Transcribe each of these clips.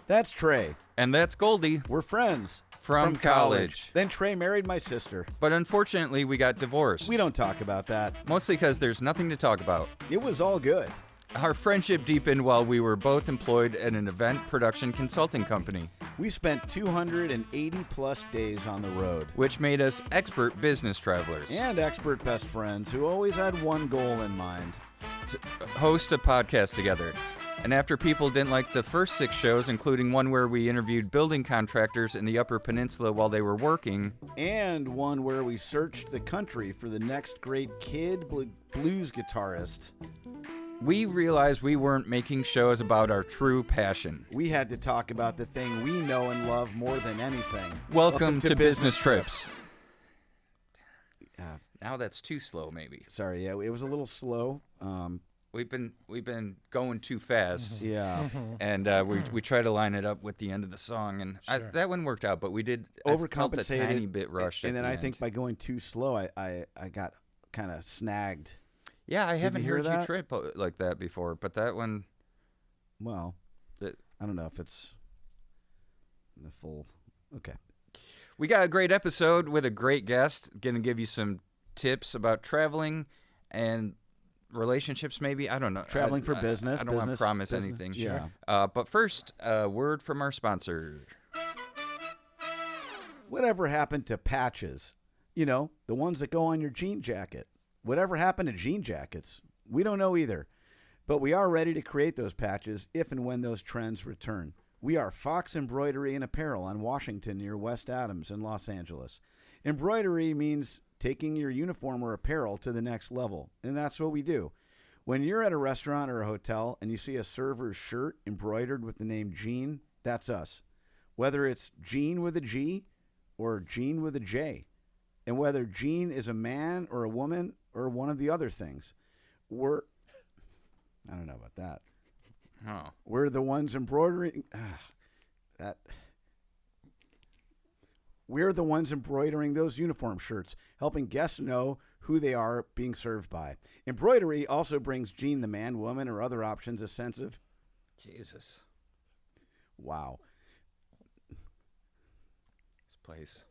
That's Trey. And that's Goldie. We're friends. From college. Then Trey married my sister. But unfortunately, we got divorced. We don't talk about that. Mostly because there's nothing to talk about. It was all good. Our friendship deepened while we were both employed at an event production consulting company. We spent 280 plus days on the road. Which made us expert business travelers. And expert best friends who always had one goal in mind. To host a podcast together. And after people didn't like the first 6 shows, including one where we interviewed building contractors in the Upper Peninsula while they were working. And one where we searched the country for the next great kid blues guitarist. We realized we weren't making shows about our true passion. We had to talk about the thing we know and love more than anything. Welcome to Business Trips. Now that's too slow, maybe. Sorry, yeah, it was a little slow. We've been going too fast. Yeah. And we try to line it up with the end of the song, and Sure. that one worked out, but we did Overcompensated. I felt a tiny bit rushed. And then I I think by going too slow, I got kind of snagged. Yeah, I haven't hear heard that? you trip like that before, but that one. Well, I don't know if it's the full. Okay. We got a great episode with a great guest. Going to give you some tips about traveling and relationships, maybe. I don't know. Traveling for business. I don't want to promise business. anything. Yeah. But first, a word from our sponsor. Whatever happened to patches? You know, the ones that go on your jean jacket. Whatever happened to jean jackets? We don't know either. But we are ready to create those patches if and when those trends return. We are Fox Embroidery and Apparel on Washington near West Adams in Los Angeles. Embroidery means taking your uniform or apparel to the next level, and that's what we do. When you're at a restaurant or a hotel and you see a server's shirt embroidered with the name Jean, that's us. Whether it's Jean with a G or Jean with a J, and whether Jean is a man or a woman or one of the other things, I don't know about that. Oh. We're the ones embroidering We're the ones embroidering those uniform shirts, helping guests know who they are being served by. Embroidery also brings Jean the man, woman, or other options a sense of... Jesus. Wow. This place.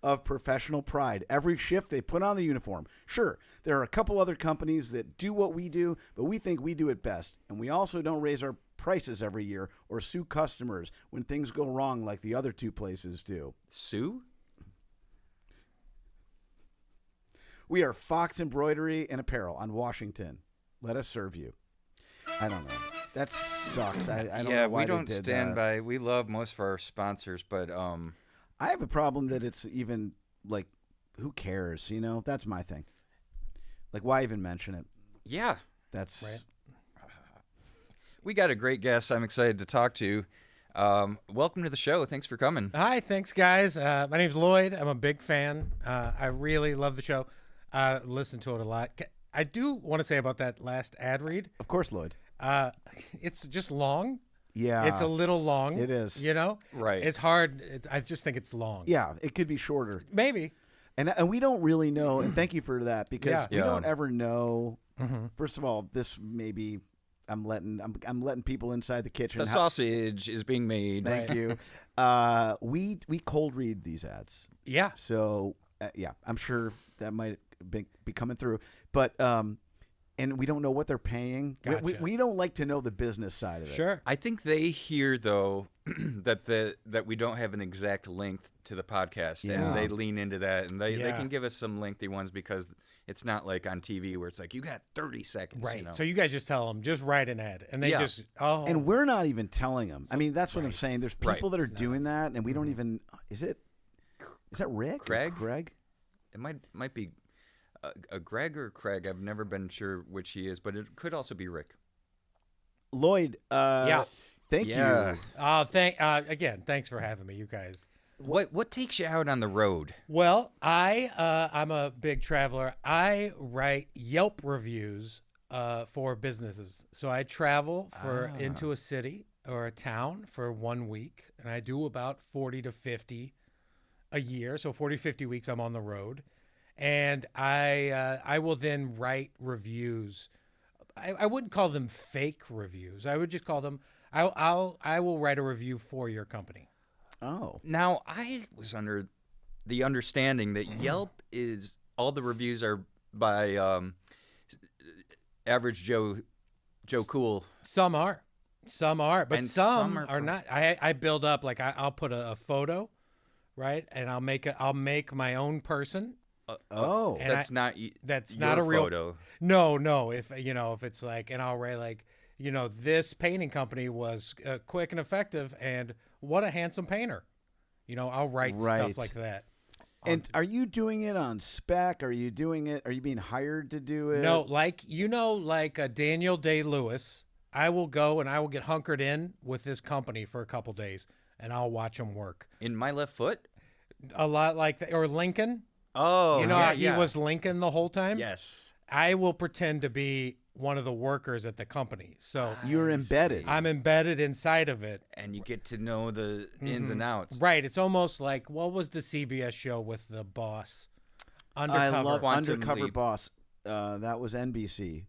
Of professional pride. Every shift they put on the uniform. Sure, there are a couple other companies that do what we do, but we think we do it best. And we also don't raise our prices every year or sue customers when things go wrong like the other 2 places do. Sue? We are Fox Embroidery and Apparel on Washington. Let us serve you. I don't know. That sucks. I don't know why we don't they did stand that. by. We love most of our sponsors, but I have a problem that it's even like, who cares? You know, that's my thing. Like, why even mention it? Yeah, That's Right. we got a great guest. I'm excited to talk to. Welcome to the show. Thanks for coming. Hi, thanks, guys. My name's Lloyd. I'm a big fan. I really love the show. Listen to it a lot. I do want to say about that last ad read. Of course, Lloyd. It's just long. Yeah. It's a little long. It is. You know? Right. It's hard. I just think it's long. Yeah, it could be shorter. Maybe. And we don't really know, and thank you for that, because Yeah. we Yeah. don't ever know. Mm-hmm. First of all, this maybe I'm letting people inside the kitchen. The sausage is being made. Thank you. We cold read these ads. Yeah. So yeah, I'm sure that might be coming through, but and we don't know what they're paying. Gotcha. We don't like to know the business side of it. Sure. I think they hear though that we don't have an exact length to the podcast, Yeah. and they lean into that, and they Yeah. can give us some lengthy ones because it's not like on TV where it's like you got 30 seconds. Right. You know? So you guys just tell them, just write an ad. And they Yeah. just, oh. And we're not even telling them. I mean, that's what I'm Right. saying. There's Right. people that are It's not. doing that, and we don't even. Is that Rick? Or Craig? Craig? It might be a Greg or Craig. I've never been sure which he is, but it could also be Rick. Lloyd. Yeah. Thank Yeah. you. Again, thanks for having me, you guys. What takes you out on the road? Well, I'm a big traveler. I write Yelp reviews for businesses. So I travel into a city or a town for 1 week, and I do about 40 to 50 a year. So 40, 50 weeks I'm on the road, and I will then write reviews I wouldn't call them fake reviews. I would just call them. I will write a review for your company. Oh. Now, I was under the understanding that Yelp is all the reviews are by average Joe Cool. Some are, but And some some are, are not. I build up like I'll put a photo, right, and I'll make my own person. Oh. And That's not That's your not a real photo. No. If it's like, and I'll write like, this painting company was quick and effective, and what a handsome painter. I'll write Right. stuff like that. And are you doing it on spec? Are you being hired to do it? No, like Daniel Day-Lewis, I will go and I will get hunkered in with this company for a couple days, and I'll watch them work. In My Left Foot? A lot like that, or Lincoln. Oh, how yeah. he was Lincoln the whole time. Yes. I will pretend to be one of the workers at the company, so You're embedded. I'm embedded inside of it. And you get to know the ins and outs. Right. It's almost like, what was the CBS show with the boss? Undercover. I love Quantum Undercover Leap. Boss. That was NBC,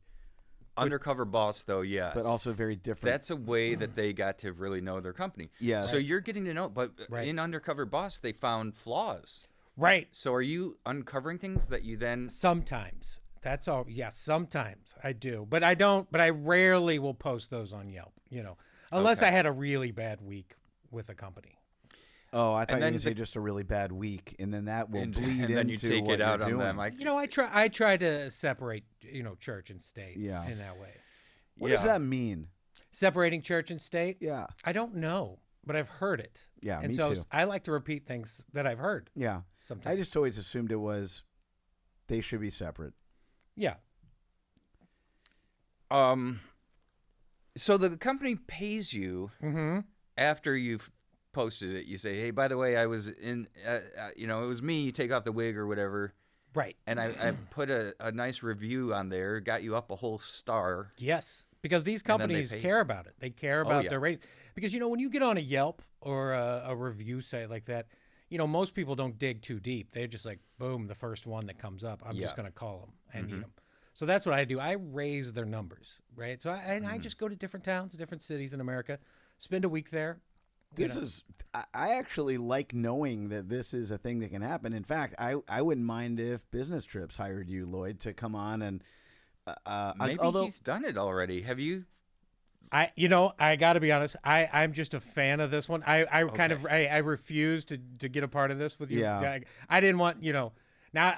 Undercover Boss, though, yes. but also very different. That's a way that they got to really know their company. Yes. So you're getting to know, but Right. in Undercover Boss, they found flaws. Right. So are you uncovering things that you then... Sometimes. That's all. Yes, sometimes I do, but I don't. But I rarely will post those on Yelp. Unless Okay. I had a really bad week with a company. Oh, I thought you were then going to say just a really bad week, and then that will and, bleed and then you into take what it out you're on doing. them. I try to separate, church and state. Yeah. In that way. What does Yeah. that mean? Separating church and state. Yeah. I don't know, but I've heard it. Yeah, and me so too. I like to repeat things that I've heard. Yeah. Sometimes. I just always assumed it was they should be separate. Yeah. So the company pays you Mm-hmm. after you've posted it. You say, hey, by the way, I was in, it was me. You take off the wig or whatever. Right. And I put a nice review on there, got you up a whole star. Yes, because these then they companies pay. care about it. They care about yeah. their ratings. Because when you get on a Yelp or a review site like that, most people don't dig too deep. They're just like, boom, the first one that comes up. I'm just Yeah. going to call them and eat them. So that's what I do. I raise their numbers, right? So I just go to different towns, different cities in America, spend a week there. I actually like knowing that this is a thing that can happen. In fact, I wouldn't mind if Business Trips hired you, Lloyd, to come on and Maybe although he's done it already. Have you? I got to be honest. I'm just a fan of this one. I kind of I refuse to get a part of this with you. Yeah. I didn't want now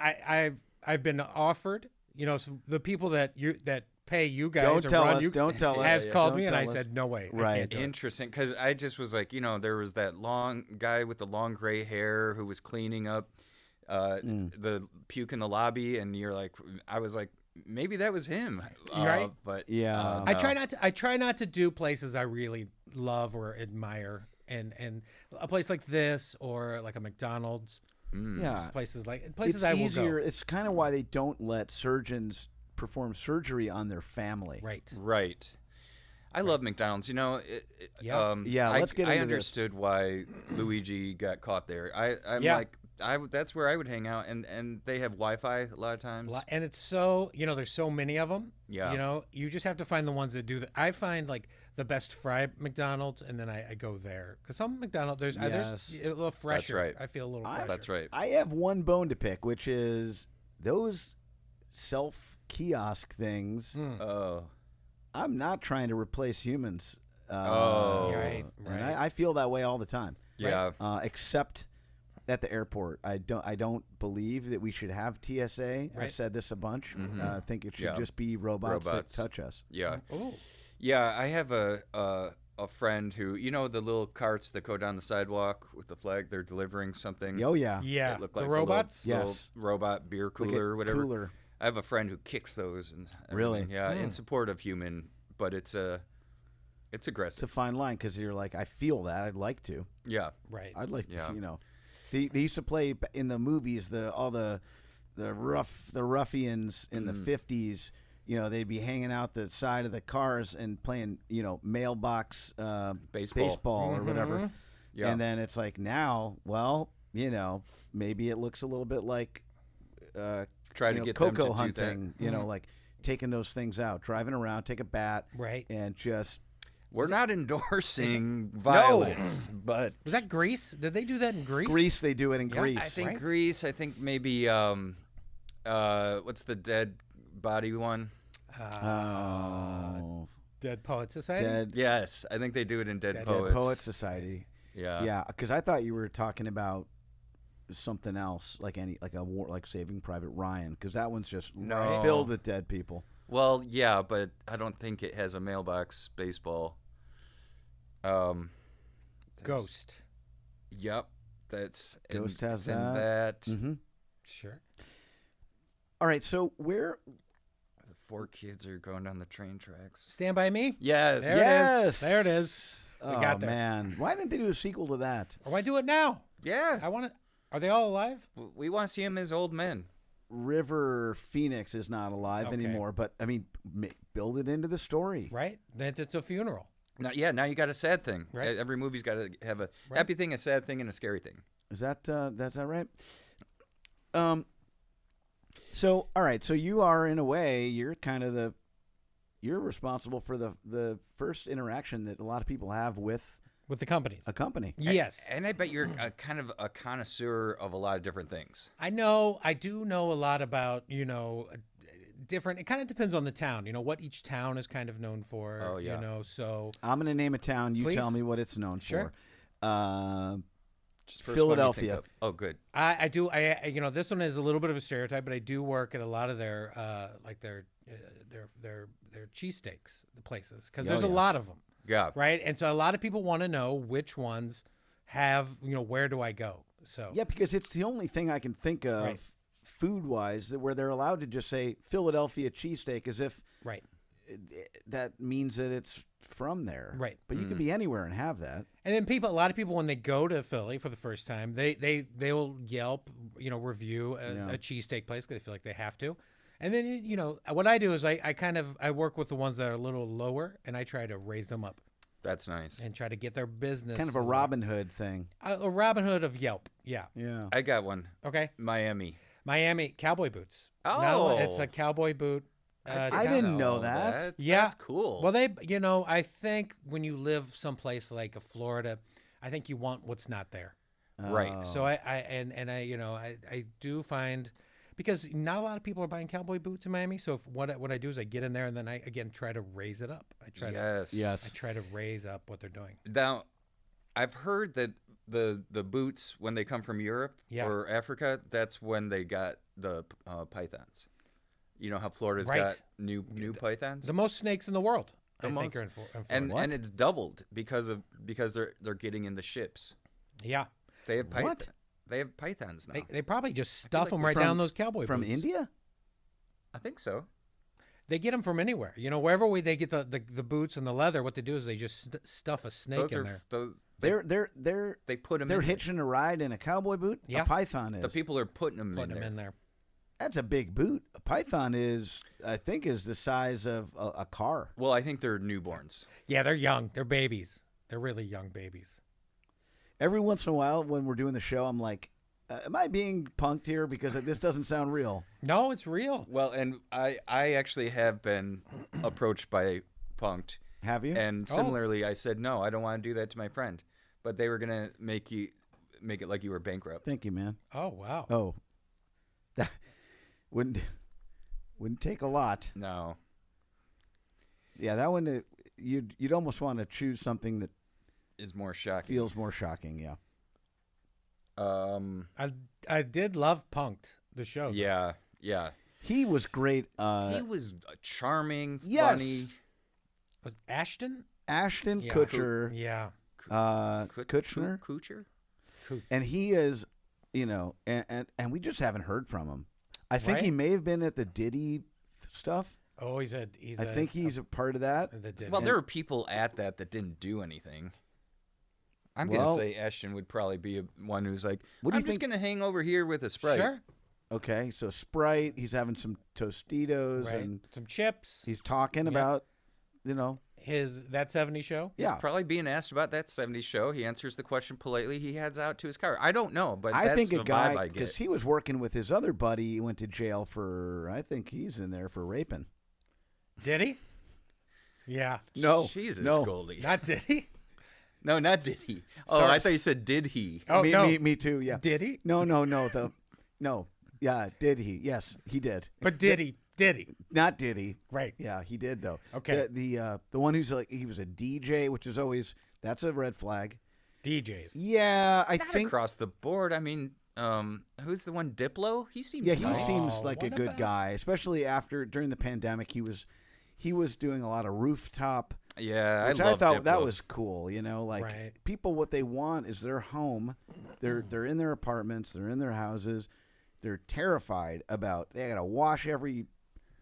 I've been offered. So the people that pay you guys don't to tell run us. you Don't tell us. has called Don't me and tell I us. said no way. I Right. can't do it. Interesting, because I just was like, there was that long guy with the long gray hair who was cleaning up the puke in the lobby, and I was like, maybe that was him, Right. But Yeah. I no. try not to do places I really love or admire, and a place like this or like a McDonald's. Yeah. Places It's I will easier. go. It's kind of why they don't let surgeons perform surgery on their family. Right. I love McDonald's. Yeah. Yeah, let's get I into this. understood why Luigi got caught there. I'm Yeah. like, that's where I would hang out, and they have Wi-Fi a lot of times. And it's so there's so many of them. Yeah. You just have to find the ones that do that. I find like the best fried McDonald's, and then I go there because some McDonald's there's Yes. a little fresher. right. I feel a little fresher. That's right. I have one bone to pick, which is those self-kiosk things. Oh. I'm not trying to replace humans. Oh. Right. And I feel that way all the time. Yeah. Except at the airport. I don't believe that we should have TSA. Right. I've said this a bunch. I think it should Yeah. just be robots that touch us. Yeah. Oh. Yeah, I have a friend who, the little carts that go down the sidewalk with the flag, they're delivering something. Oh, yeah. Yeah. that look The like robots. little Yes. robot beer Like cooler or whatever. Cooler. I have a friend who kicks those and Really? everything. Yeah, in support of human, but it's It's aggressive. a fine line because you're like, I feel that. I'd like to. Yeah. Right. I'd like to, Yeah. They used to play in the movies, all the ruffians in the 50s. They'd be hanging out the side of the cars and playing, mailbox baseball or whatever. Yeah. And then it's like now, well, maybe it looks a little bit like Try to get them to cocoa do hunting. that. Like taking those things out, driving around, take a bat, Right. and just. We're not endorsing violence, but Was that Greece? Did they do that in Greece? Greece, they do it in Yeah, Greece. I think Right. Greece. I think maybe what's the dead body one? Oh, Dead Poet Society. Dead Yes, I think they do it in Dead Dead Poets. Poets Society. Yeah. Yeah, because I thought you were talking about something else, like a war, like Saving Private Ryan, because that one's just No. filled with dead people. Well, yeah, but I don't think it has a mailbox baseball. There's- Ghost. Yep, that's Ghost in, has it's in that. that. Mm-hmm. Sure. All right, so where? The 4 kids are going down the train tracks. Stand by Me. Yes. There it Yes, is. There it is. We Oh got there. man, why didn't they do a sequel to that? Or why do it now? Yeah. I want to. Are they all alive? We want to see him as old men. River Phoenix is not alive Okay. anymore, but I mean, build it into the story. Right. Then it's a funeral. Now you got a sad thing. Right. Every movie's got to have a Right. happy thing, a sad thing, and a scary thing. Is that's that right? So all right, so you are in a way, you're kind of you're responsible for the first interaction that a lot of people have with With the companies. a company. Yes. And I bet you're kind of a connoisseur of a lot of different things. I do know a lot about, different. It kind of depends on the town, what each town is kind of known for. Oh, yeah. So I'm going to name a town. You Please. tell me what it's known Sure. for. Just first one you think Philadelphia. of. Oh, good. I do. This one is a little bit of a stereotype, but I do work at a lot of their, their cheesesteaks, the places, because there's a yeah. lot of them, Yeah. right? And so a lot of people want to know which ones have, where do I go? So Yeah, because it's the only thing I can think of Right. food-wise where they're allowed to just say Philadelphia cheesesteak as if right. that means that it's from there. Right. But you could be anywhere and have that. And then a lot of people, when they go to Philly for the first time, they will Yelp, review a cheesesteak place because they feel like they have to. And then, what I do is I work with the ones that are a little lower, and I try to raise them up That's nice. and try to get their business. Kind of a Robin Hood thing. A Robin Hood of Yelp. Yeah. Yeah. I got one. Okay. Miami. Miami cowboy boots. Oh. It's a cowboy boot. I town. didn't know that. Yeah. That's cool. Well, I think when you live someplace like Florida, I think you want what's not there. Right. Oh. So I do find, because not a lot of people are buying cowboy boots in Miami. So what I do is I get in there and then I again try to raise it up. I try to raise up what they're doing. Now, I've heard that the boots, when they come from Europe Yeah. or Africa, that's when they got the pythons. You know how Florida's Right. got new pythons, The most snakes in the world, The I think, most. are in Florida. and it's doubled because they're getting in the ships. Yeah, They have What? They have pythons now. they probably just stuff like them right from- down those cowboy From boots. India? I think so. They get them from anywhere. Wherever they get the boots and the leather, what they do is they just stuff a snake Those in are there. those. They They put them. they're in hitching a ride in a cowboy boot? Yeah. A python is. The people are putting them Putting in them there. in there. That's a big boot. A python I think is the size of a car. Well, I think they're newborns. Yeah, they're young. They're babies. They're really young babies. Every once in a while when we're doing the show, I'm like, am I being punked here? Because this doesn't sound real. No, it's real. Well, and I actually have been approached by Punked, Have you? and similarly, I said no, I don't want to do that to my friend, but they were gonna make it like you were bankrupt. Thank you, man. Oh, wow. Oh, that wouldn't take a lot. No, Yeah, that one you'd almost want to choose something that is more shocking. feels more shocking. Yeah. I did love Punked, the show. Yeah. He was great. He was charming, yes. funny. Was Ashton? Ashton Yeah. Kutcher. Yeah. Kutcher. Kutcher. And he is, and we just haven't heard from him. I think he Right. may have been at the Diddy stuff. Oh, I think he's a part of that. Well, there were people at that didn't do anything. I'm Well- gonna say Ashton would probably be one who's like, What do you I'm just think- gonna hang over here with a Sprite. Sure. Okay, so Sprite. He's having some Tostitos, Right. and Some chips. he's talking about, That 70s show. He's yeah. probably being asked about that 70s show. He answers the question politely. He heads out to his car. I don't know, but I that's think the a vibe guy I because get. he was working with his other buddy. He went to jail for. I think he's in there for raping. Did he? Yeah. No. Jesus, no. Goldie. Not did he? No, not did he. Oh, Sorry. I thought you said did he. Oh, no. Me too. Yeah. Did he? No. No. Yeah. Did he? Yes, he did. But did he? Did he? Not did he? Right. Yeah, he did though. Okay. The one who's like he was a DJ, which is always that's a red flag. DJs. Yeah, I Not think. across the board. I mean, who's the one? Diplo? He seems. Yeah, he nice. seems like a what good about- guy, especially during the pandemic. He was doing a lot of rooftop. Yeah, Which I love thought Diplo. that was cool, like Right. people, what they want is their home. They're in their apartments, they're in their houses. They're terrified about they got to wash every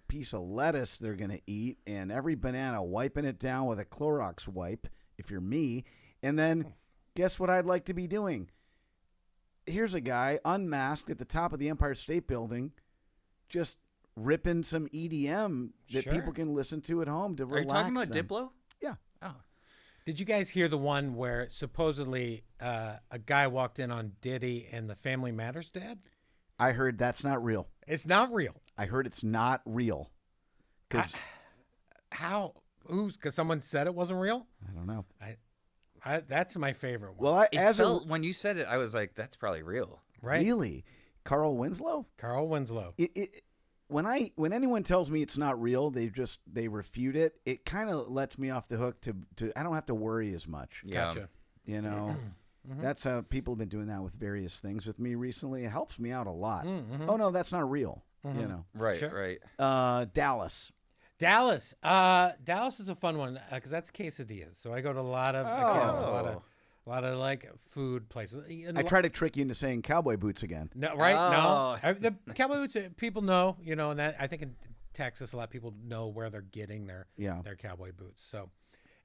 piece of lettuce they're going to eat and every banana, wiping it down with a Clorox wipe if you're me. And then guess what I'd like to be doing? Here's a guy unmasked at the top of the Empire State Building just ripping some EDM that Sure. people can listen to at home to Are relax you talking about them. Diplo? Yeah. Oh, Did you guys hear the one where supposedly a guy walked in on Diddy and the Family Matters dad? I heard that's not real. It's not real. I heard it's not real. Because How? Who's? Because someone said it wasn't real. I don't know. That's my favorite one. Well, it felt, when you said it, I was like, that's probably real. right? really, Carl Winslow. Carl Winslow. When anyone tells me it's not real, they refute it. It kind of lets me off the hook to I don't have to worry as much. Yeah. Gotcha. You know, that's how people have been doing that with various things with me recently. It helps me out a lot. Oh no, that's not real. You know, Right, Sure. right. Dallas. Dallas. Dallas is a fun one because that's quesadillas. So I go to a lot of Oh. a lot of like food places. And I try to trick you into saying cowboy boots again. No, right? Oh. No, the cowboy boots. People know, and that I think in Texas a lot of people know where they're getting their cowboy boots. So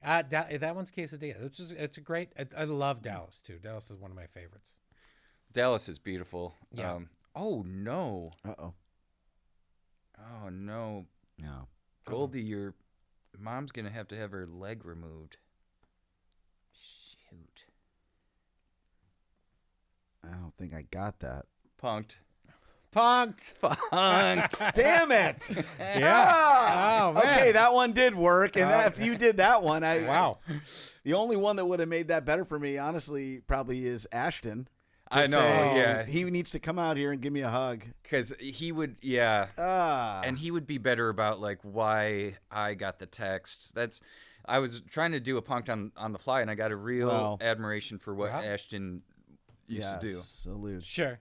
that one's quesadilla. It's a great. I love Dallas too. Dallas is one of my favorites. Dallas is beautiful. Yeah. Oh no. Uh-oh. Oh no. No. Goldie, your mom's gonna have to have her leg removed. Shoot. I don't think I got that. Punked. Punked. Punked. Damn it! Yeah. Ah! Oh, man. Okay, that one did work, and if you did that one, Wow. The only one that would have made that better for me, honestly, probably is Ashton. to I know, say, yeah. He needs to come out here and give me a hug. Because he would, yeah. Ah. And he would be better about like why I got the text. I was trying to do a punked on the fly, and I got a real admiration for what Wow. Ashton used to do. Salute. Sure.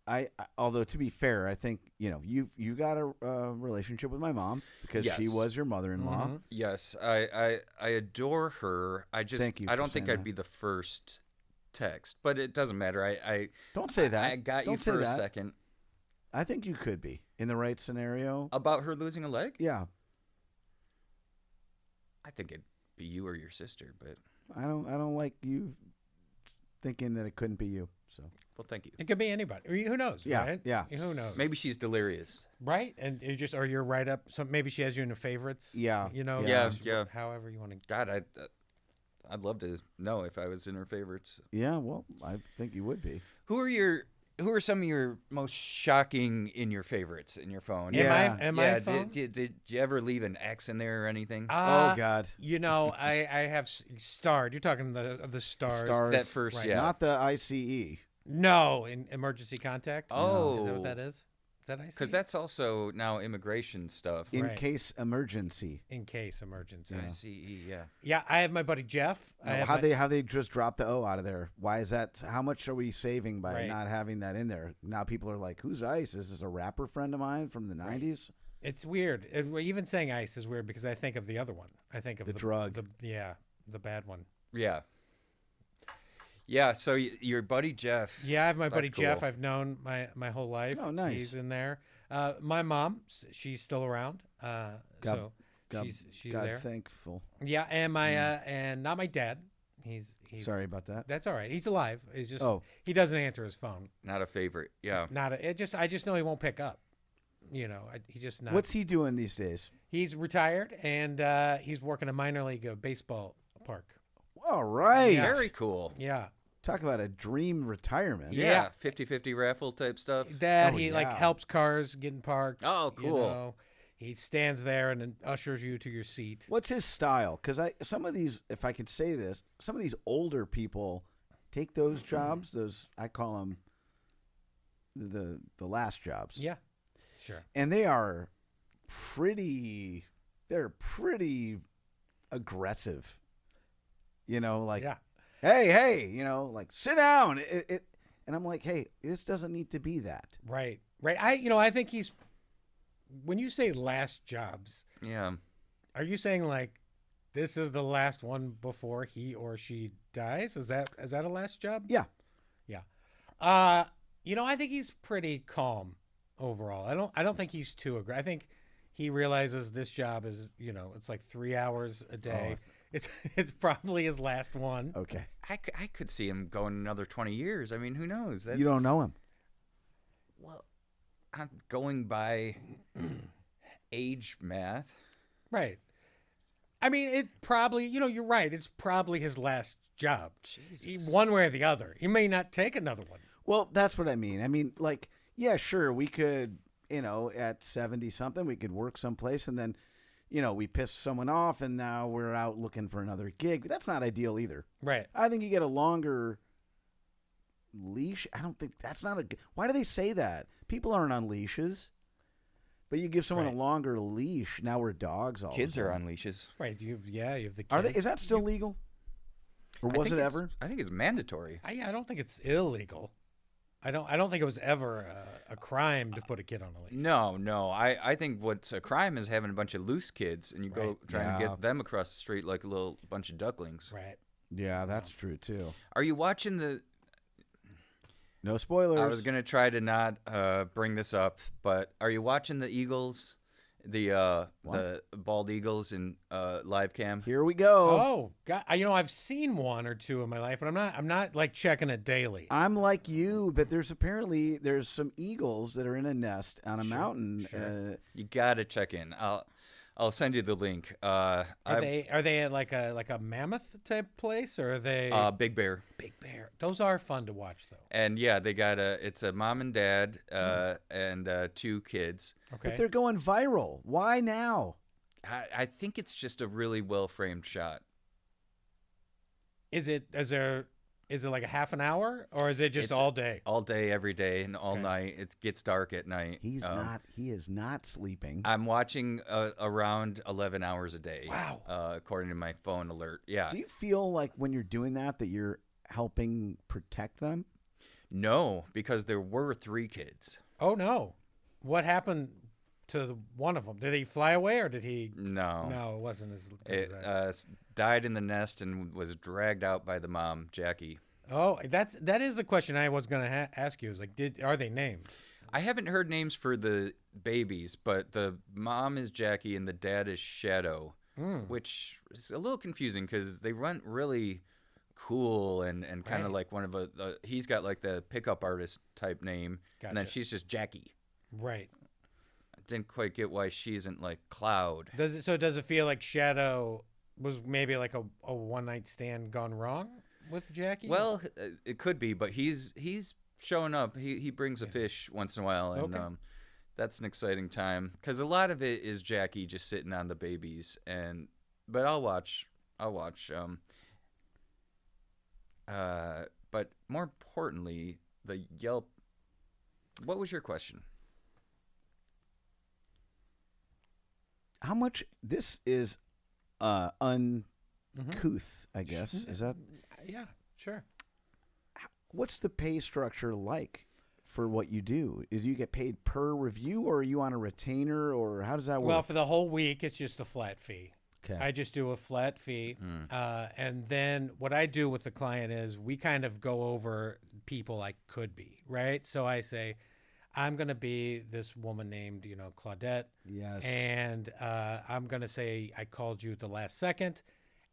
I although to be fair, I think you got a relationship with my mom because she Yes. was your mother-in-law. Mm-hmm. Yes, I adore her. I Thank you I for don't think saying I'd that. be the first text, but it doesn't matter. I Don't say that. I got Don't you say for a that. second I think you could be in the right scenario. about her losing a leg. Yeah, I think it'd be you or your sister, but I don't like you thinking that it couldn't be you. So well, thank you. It could be anybody. Or who knows? Yeah, Right? yeah. Who knows? Maybe she's delirious. Right. And you're right up. So maybe she has you in the favorites. Yeah, Yeah. However you want to. God, I'd love to know if I was in her favorites. yeah. Well, I think you would be. Who are some of your most shocking in your favorites in your phone? Yeah. Am I yeah. phone? Did you ever leave an X in there or anything? Oh God, I have starred. You're talking the stars. Stars. That first, Right. yeah. Not the ICE. No, in emergency contact. Oh. Is that what that is? Is that IC? Because that's also now immigration stuff. In Right. case emergency. in case emergency. ICE, yeah. Yeah, I have my buddy Jeff. How they just dropped the O out of there? Why is that? How much are we saving by Right. not having that in there? Now people are like, "Who's ICE? Is this a rapper friend of mine from the '90s?" It's weird. Even saying ice is weird because I think of the other one. I think of The drug. The bad one. Yeah. Yeah, so your buddy Jeff. Yeah, I have my buddy That's Jeff. cool. I've known my whole life. Oh, nice. He's in there. My mom, she's still around. So God- she's God there. thankful. Yeah, and my and not my dad. He's Sorry about that. That's all right. He's alive. He's just Oh. he doesn't answer his phone. Not a favorite. Yeah. I just know he won't pick up. He just not. What's he doing these days? He's retired and he's working a minor league baseball park. All right. Yeah. Very cool. Yeah. Talk about a dream retirement. Yeah. 50-50 raffle type stuff. Dad, Oh, he like yeah. helps cars getting parked. Oh, you cool. know. he stands there and then ushers you to your seat. What's his style? Because some of these, if I could say this, some of these older people take those jobs. Those I call them the last jobs. Yeah, sure. And they are pretty. They're pretty aggressive. You know, like, Yeah. hey, you know, like sit down. And I'm like, hey, this doesn't need to be that. Right. I think he's. When you say last jobs, Yeah. are you saying like this is the last one before he or she dies? Is that a last job? Yeah. Yeah. I think he's pretty calm overall. I don't think he's too aggressive. I think he realizes this job is, it's like 3 hours a day. It's probably his last one. Okay. I could see him going another 20 years. I mean, who knows? You don't know him. Well, I'm going by age math. Right. I mean, it probably, you're right. It's probably his last job. Jesus. One way or the other. He may not take another one. Well, that's what I mean. I mean, like, yeah, sure, we could, at 70-something, we could work someplace and then, we piss someone off and now we're out looking for another gig. That's not ideal either. Right. I think you get a longer leash. I don't think that's not a. Why do they say that? People aren't on leashes. But you give someone Right. a longer leash. Now we're dogs all Kids the are time. on leashes. Right. You have the kids. Are they, is that still legal? Or was it ever? I think it's mandatory. I don't think it's illegal. I don't think it was ever a crime to put a kid on a leash. No. I think what's a crime is having a bunch of loose kids and you go Right. trying to Yeah. get them across the street like a little bunch of ducklings. Right. Yeah, that's true too. Are you watching the? No spoilers. I was gonna try to not bring this up, but are you watching the Eagles, the bald eagles in live cam? Here we go. Oh, God. I've seen one or two in my life, but I'm not like checking it daily. I'm like you, but there's some eagles that are in a nest on a mountain. sure. You gotta check in. I'll send you the link. Are they at like a mammoth type place, or are they Big Bear? Big Bear? Those are fun to watch, though. And yeah, it's a mom and dad and 2 kids. Okay. But they're going viral. Why now? I think it's just a really well framed shot. Is it like a half an hour, or is it just It's all day? All day, every day, and all Okay. night. It gets dark at night. He is not sleeping. I'm watching around 11 hours a day. Wow. According to my phone alert. Yeah. Do you feel like when you're doing that you're helping protect them? No, because there were 3 kids. Oh no! What happened to one of them? Did he fly away, or did he? No. No, it wasn't as good It as that. died in the nest and was dragged out by the mom, Jackie. Oh, that is the question I was gonna ask you. Is like, are they named? I haven't heard names for the babies, but the mom is Jackie and the dad is Shadow, which is a little confusing because they run really cool and kind of Right. like one of he's got like the pickup artist type name, and then Gotcha. she's just Jackie. Right. I didn't quite get why she isn't like Cloud. Does it feel like Shadow was maybe like a one night stand gone wrong with Jackie? Well, it could be, but he's showing up. He brings a fish once in a while, and Okay. that's an exciting time because a lot of it is Jackie just sitting on the babies. But I'll watch. But more importantly, the Yelp. What was your question? How much this is uncouth, I guess. Is that Yeah, sure. what's the pay structure like for what you do? Do you get paid per review or are you on a retainer or how does that work? Well, for the whole week, it's just a flat fee. Okay. I just do a flat fee. And then what I do with the client is we kind of go over people I could be, right? So I say, I'm going to be this woman named, Claudette. Yes. And I'm going to say I called you at the last second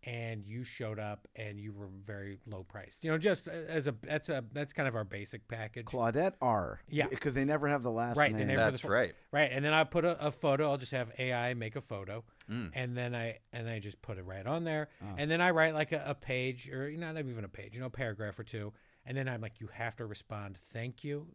and you showed up and you were very low priced. Just as that's kind of our basic package. Claudette R. Yeah. Because they never have the last Right, name. they never- That's right. Right, and then I put a photo. I'll just have AI make a photo, and then I just put it right on there, and then I write like a page or not even a page, a paragraph or two, And then I'm like, you have to respond, thank you.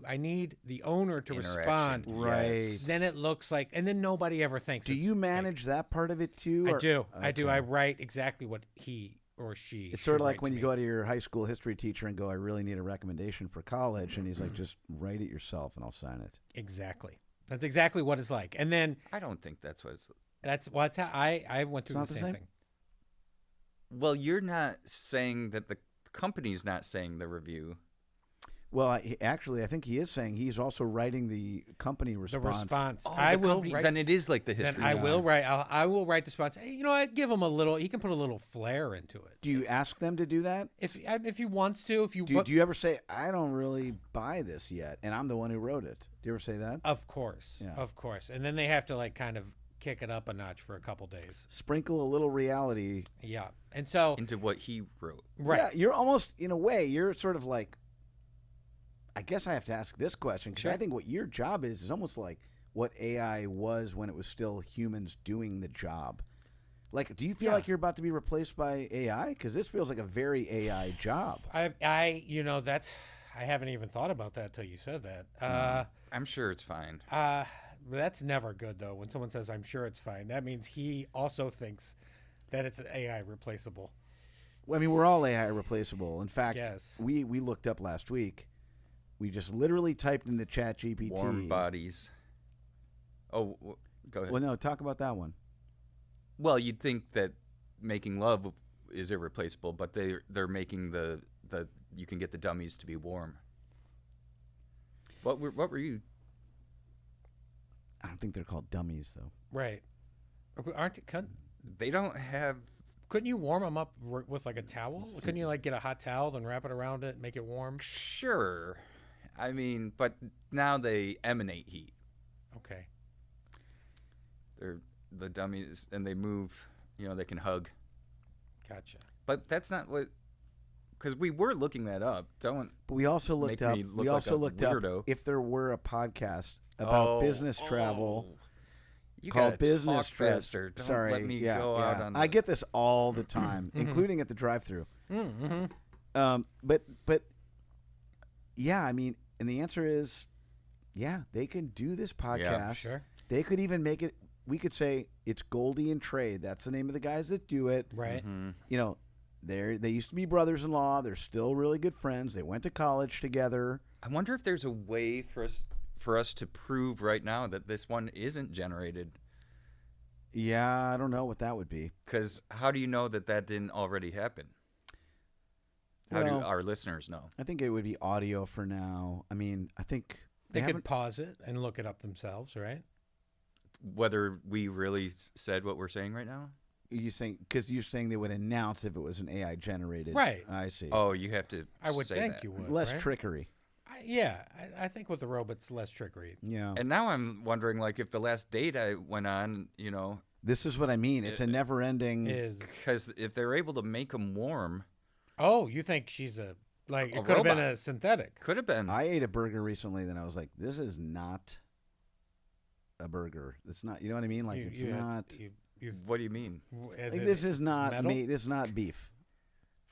I need the owner to respond. Right. Yes. Then it looks like, and then nobody ever thinks. Do you manage that part of it too? I or- do. I do. Okay. I write exactly what he or she. It's sort of should like write when to you me. go to your high school history teacher and go, I really need a recommendation for college. And he's like, just write it yourself and I'll sign it. Exactly. That's exactly what it's like. And then I don't think that's what it's. that's what's how I went through not the the same same? thing. Well, you're not saying that the company's not saying the review. Well, I think he is saying he's also writing the company response. The response. Oh, I the will company- write. Then it is like the Then history. I teacher. will write. I will write the response. Hey, I give him a little. He can put a little flair into it. Do you ask them to do that? If he wants to, if you. Do you ever say, I don't really buy this yet, and I'm the one who wrote it? Do you ever say that? Of course. Yeah. Of course. And then they have to kind of kick it up a notch for a couple days. Sprinkle a little reality. Yeah. And so. into what he wrote. Right. Yeah, you're almost, in a way, you're sort of like, I guess I have to ask this question because Sure. I think what your job is almost like what AI was when it was still humans doing the job. Like, do you feel Yeah. like you're about to be replaced by AI? Because this feels like a very AI job. That's. I haven't even thought about that till you said that. I'm sure it's fine. That's never good though. When someone says, "I'm sure it's fine," that means he also thinks that it's AI replaceable. Well, I mean, we're all AI replaceable. In fact, Yes. we looked up last week. We just literally typed into ChatGPT. Warm bodies. Oh, go ahead. Well, no, talk about that one. Well, you'd think that making love is irreplaceable, but they're making the you can get the dummies to be warm. What were you? I don't think they're called dummies, though. Right. They don't have. Couldn't you warm them up with like a towel? Couldn't you get a hot towel and wrap it around it, make it warm? Sure, I mean, but now they emanate heat. Okay. They're the dummies, and they move. They can hug. Gotcha. But that's not what. Because we were looking that up. Don't. But we also Make looked up. me look We like also a looked up weirdo. if there were a podcast about business travel. You Called gotta Business talk Trips. faster. Don't Sorry, let me yeah, go yeah. out on. I get this all the time, including at the drive-through. But yeah, I mean, and the answer is, yeah, they can do this podcast. Sure. They could even make it. We could say it's Goldie and Trey. That's the name of the guys that do it. Right. They used to be brothers-in-law. They're still really good friends. They went to college together. I wonder if there's a way for us to prove right now that this one isn't generated. Yeah, I don't know what that would be. Because how do you know that didn't already happen? How do Well, our listeners know? I think it would be audio for now. I mean, I think They could haven't- pause it and look it up themselves, right? Whether we really said what we're saying right now? You saying because you're saying they would announce if it was an AI generated. Right. I see. Oh, you have to. I would say think that. you would. Less right? trickery. I think with the robots, less trickery. Yeah. And now I'm wondering, if the last date I went on, This is what I mean. It's a never-ending. Is because if they're able to make them warm, you think she's it could have been robot. a synthetic? could have been. I ate a burger recently, then I was like, "This is not a burger. It's not. You know what I mean? Like it's not. What do you mean? This is not metal? meat. This is not beef.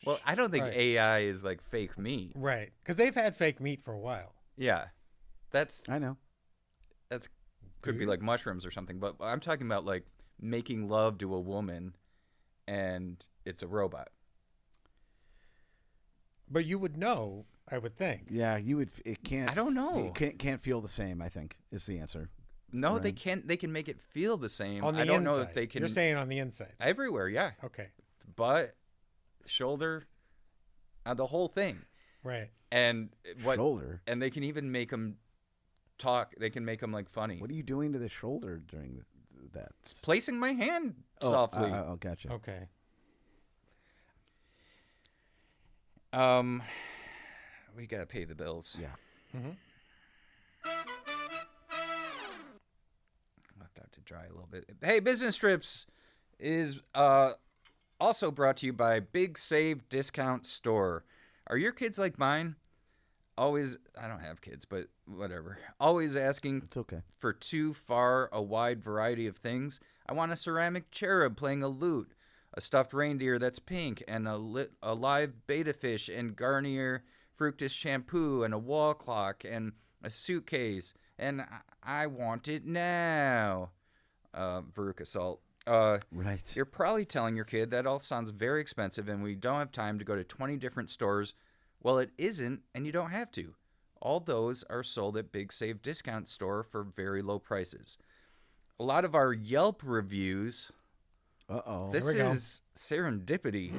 Well, I don't think Right. AI is like fake meat. Right, because they've had fake meat for a while. Yeah, that's I know. could be like mushrooms or something. But I'm talking about making love to a woman, and it's a robot. But you would know, I would think. Yeah, you would. It can't. I don't know. It can't feel the same. I think is the answer. No, they Right. can't. They can make it feel the same. On the I don't inside. know if they can. You're saying on the inside. Everywhere, yeah. Okay. Butt, shoulder, the whole thing. Right. And Shoulder. And they can even make them talk. They can make them funny. What are you doing to the shoulder during that? Placing my hand softly. Oh, gotcha. Okay. We gotta pay the bills. Yeah. Mm-hmm. Left out to dry a little bit. Hey, Business Trips is also brought to you by Big Save Discount Store. Are your kids like mine? Always, I don't have kids, but whatever. Always asking It's okay. for too far a wide variety of things. I want a ceramic cherub playing a lute, a stuffed reindeer that's pink, and a live betta fish and Garnier fructus shampoo and a wall clock and a suitcase, and I want it now. Veruca Salt. Right. You're probably telling your kid that all sounds very expensive and we don't have time to go to 20 different stores. Well, it isn't, and you don't have to. All those are sold at Big Save Discount Store for very low prices. A lot of our Yelp reviews, this is serendipity,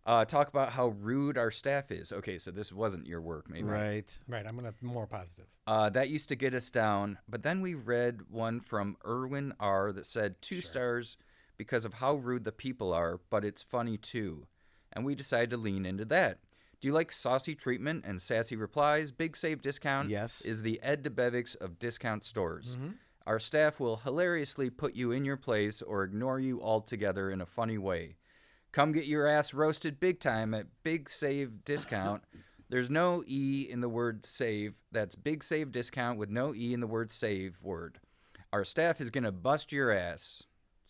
talk about how rude our staff is. Okay, so this wasn't your work, maybe. Right. Right. I'm going to more positive. That used to get us down, but then we read one from Erwin R. that said 2 stars because of how rude the people are, but it's funny too. And we decided to lean into that. Do you like saucy treatment and sassy replies? Big Save Discount is the Ed DeBevics of discount stores. Mm-hmm. Our staff will hilariously put you in your place or ignore you altogether in a funny way. Come get your ass roasted big time at Big Save Discount. There's no E in the word save. That's Big Save Discount with no E in the word save word. Our staff is going to bust your ass.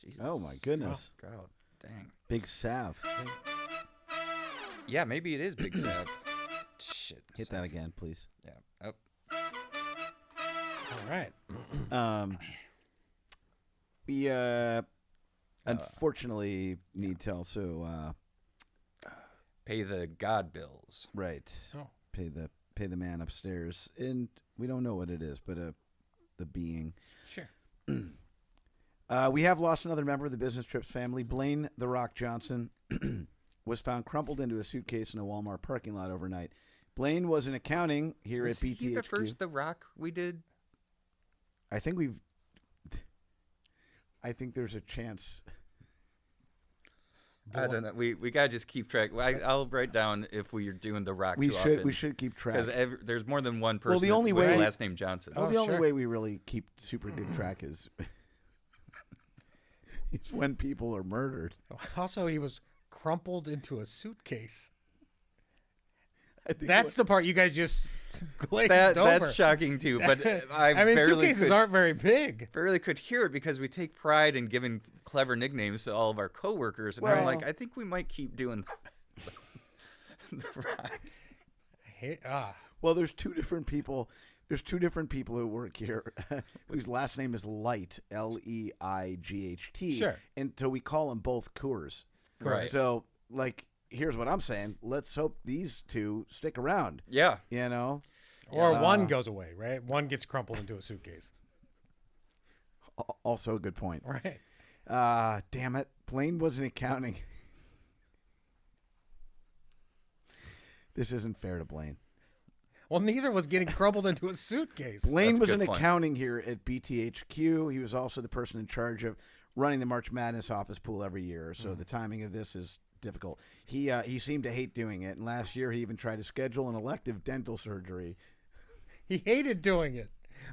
Jesus. Oh, my goodness. Oh, God. Dang. Big Sav. Yeah, maybe it is Big Sav. Shit. Hit that again, please. Yeah. Oh. All right. We unfortunately need to also pay the God bills. right. Oh. Pay the man upstairs, and we don't know what it is, but the being. Sure. We have lost another member of the Business Trips family. Blaine "The Rock" Johnson was found crumpled into a suitcase in a Walmart parking lot overnight. Blaine was in accounting here Was at BTHQ. he the first The Rock we did? I think there's a chance. I don't know. We gotta just keep track. I'll write down if we are doing The Rock. We too should keep track. because there's more than one person the only with way- the last name Johnson. Well, Oh, the only sure. way we really keep super good track is when people are murdered. Also, he was crumpled into a suitcase. I think That's the part you guys just glazed over. That's shocking too. But I mean, barely suitcases aren't very big. barely could hear it because we take pride in giving clever nicknames to all of our coworkers, and I'm Well- like, I think we might keep doing The Rock. Well, there's two different people. There's two different people who work here whose last name is Light, Leight. Sure. And so we call them both Coors. Right. So, like, here's what I'm saying. Let's hope these two stick around. Yeah. You know? Or one goes away, right? One gets crumpled into a suitcase. Also a good point. Right. Damn it. Blaine was in accounting. This isn't fair to Blaine. Well, neither was getting crumpled into a suitcase. Blaine That's a was good in point. accounting here at BTHQ. He was also the person in charge of running the March Madness office pool every year. So the timing of this is difficult. He seemed to hate doing it. And last year he even tried to schedule an elective dental surgery. He hated doing it,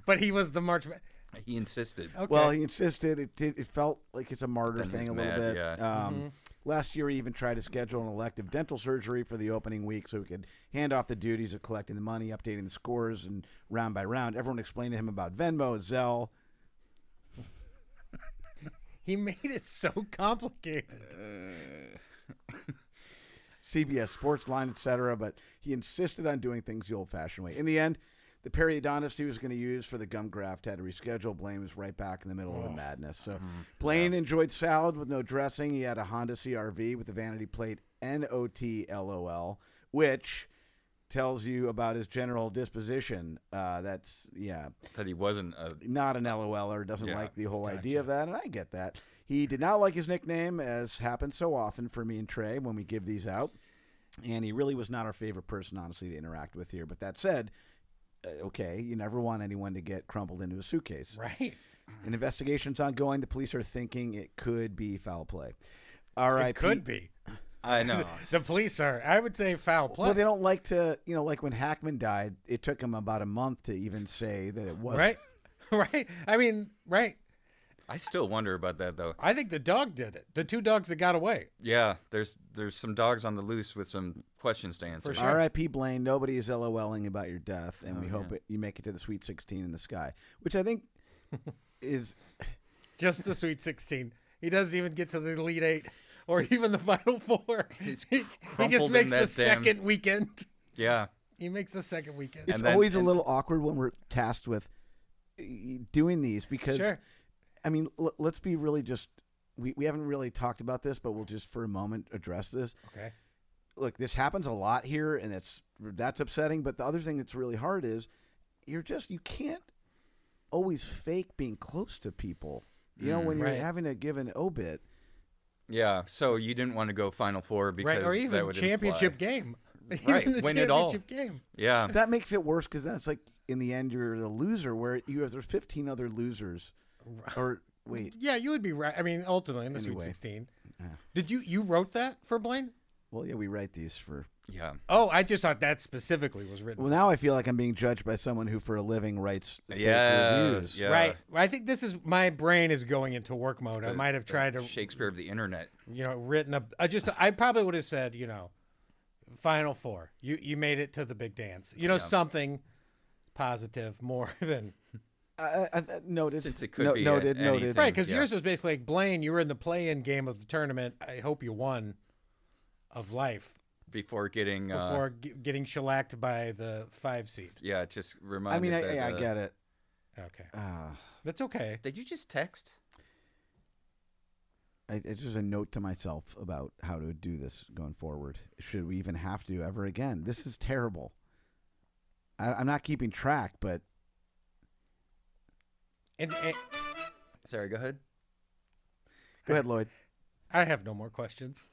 but he was the March. He insisted. Okay. Well, he insisted. It felt like it's a martyr Then thing he's a little mad, bit. yeah. Last year he even tried to schedule an elective dental surgery for the opening week so he could hand off the duties of collecting the money, updating the scores, and round by round. Everyone explained to him about Venmo, Zelle. He made it so complicated. CBS Sportsline, etc. But he insisted on doing things the old-fashioned way. In the end, the periodontist he was going to use for the gum graft had to reschedule. Blaine was right back in the middle of the madness. So Blaine enjoyed salad with no dressing. He had a Honda CR-V with the vanity plate NOTLOL, which tells you about his general disposition. That he wasn't Not an LOLer, doesn't Yeah, like the whole gotcha. idea of that, and I get that. He did not like his nickname, as happens so often for me and Trey when we give these out. And he really was not our favorite person, honestly, to interact with here. But that said, okay, you never want anyone to get crumpled into a suitcase. Right. An investigation's ongoing. The police are thinking it could be foul play. It R.I.P. could be. I know. The police are, I would say, foul play. Well, they don't like to, like when Hackman died, it took him about a month to even say that it was. Right? Right? I mean, right. I still wonder about that though. I think the dog did it. The two dogs that got away. Yeah, there's some dogs on the loose with some questions to answer. For sure. R.I.P. Blaine. Nobody is LOLing about your death, and we hope you make it to the Sweet 16 in the sky, which I think is Just the Sweet 16. He doesn't even get to the Elite Eight or even the Final Four. He's He crumpled just in makes that the damn- second weekend. Yeah. He makes the second weekend. It's always a little awkward when we're tasked with doing these because, Sure. I mean, let's be really just. We haven't really talked about this, but we'll just for a moment address this. Okay. Look, this happens a lot here, and that's upsetting. But the other thing that's really hard is you can't always fake being close to people. You know, when you're having to give an obit. Yeah, so you didn't want to go Final Four because or even that would championship game. Right, Even the win it all. championship game. Yeah. That makes it worse because then it's like in the end you're the loser where there's 15 other losers. Or wait. Yeah, you would be right. I mean, ultimately in the Sweet 16. Did you wrote that for Blaine? Well, yeah, we write these for. Yeah. Oh, I just thought that specifically was written. Well, now I feel like I'm being judged by someone who, for a living, writes fake reviews. Yeah. Right. I think this is my brain is going into work mode. I might have tried to Shakespeare of the internet. Written up. I probably would have said, Final Four. You made it to the big dance. Something positive more than. Noted. Since it could be noted. anything. Right, because yours was basically like, Blaine, you were in the play-in game of the tournament. I hope you won of life. Before getting Getting shellacked by the 5 seed. Yeah, just reminded. I mean, I get it. Okay. That's okay. Did you just text? It's just a note to myself about how to do this going forward. Should we even have to ever again? This is terrible. I'm not keeping track, but. And Sorry, go ahead. Go ahead, Lloyd. I have no more questions.